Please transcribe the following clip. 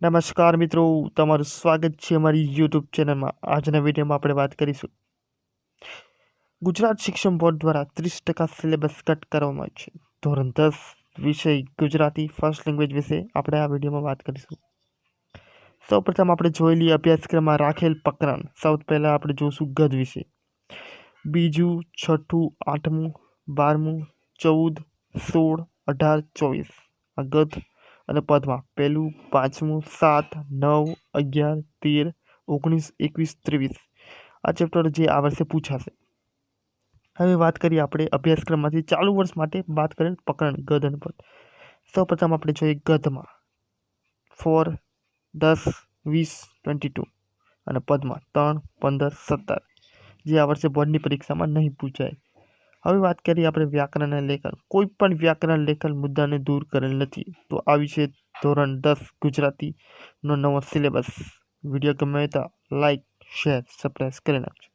નમસ્કાર મિત્રો, તમારું સ્વાગત છે અમારી યુટ્યુબ ચેનલમાં। આજના વિડીયોમાં આપણે વાત કરીશું ગુજરાત શિક્ષણ બોર્ડ દ્વારા 30% સિલેબસ કટ કરવામાં આવ્યો છે। ધોરણ 10 વિષય ગુજરાતી ફર્સ્ટ લેંગ્વેજ વિશે આપણે આ વિડીયોમાં વાત કરીશું। સૌપ્રથમ આપણે જોઈ લઈએ અભ્યાસક્રમમાં રાખેલ પ્રકરણ। સૌથી પહેલાં આપણે જોઈશું ગદ વિશે। બીજું, છઠ્ઠું, 8મું, 12મું, 14, 16, 18, 24 આ ગદ અને પદમાં પહેલું, 5મું, 7, 9, 11, 13, 19, 21, 23 આ ચેપ્ટર જે આ વર્ષે પૂછાશે। હવે વાત કરીએ આપણે અભ્યાસક્રમમાંથી ચાલુ વર્ષ માટે વાત કરેલ પ્રકરણ ગદ અને પદ। સૌપ્રથમ આપણે જોઈએ ગદમાં 4, 10, 20, 22 અને પદમાં 3, 15, 17 જે આ વર્ષે બોર્ડની પરીક્ષામાં નહીં પૂછાય। હવે વાત કરીએ આપણે વ્યાકરણ અને લેખન। કોઈ પણ વ્યાકરણ લેખન મુદ્દાને દૂર કરેલ નથી, તો આ વિશે ધોરણ 10 ગુજરાતીનો નવો સિલેબસ। વિડીયો ગમે તો લાઈક, શેર, સબસ્ક્રાઈબ કરી નાખજો।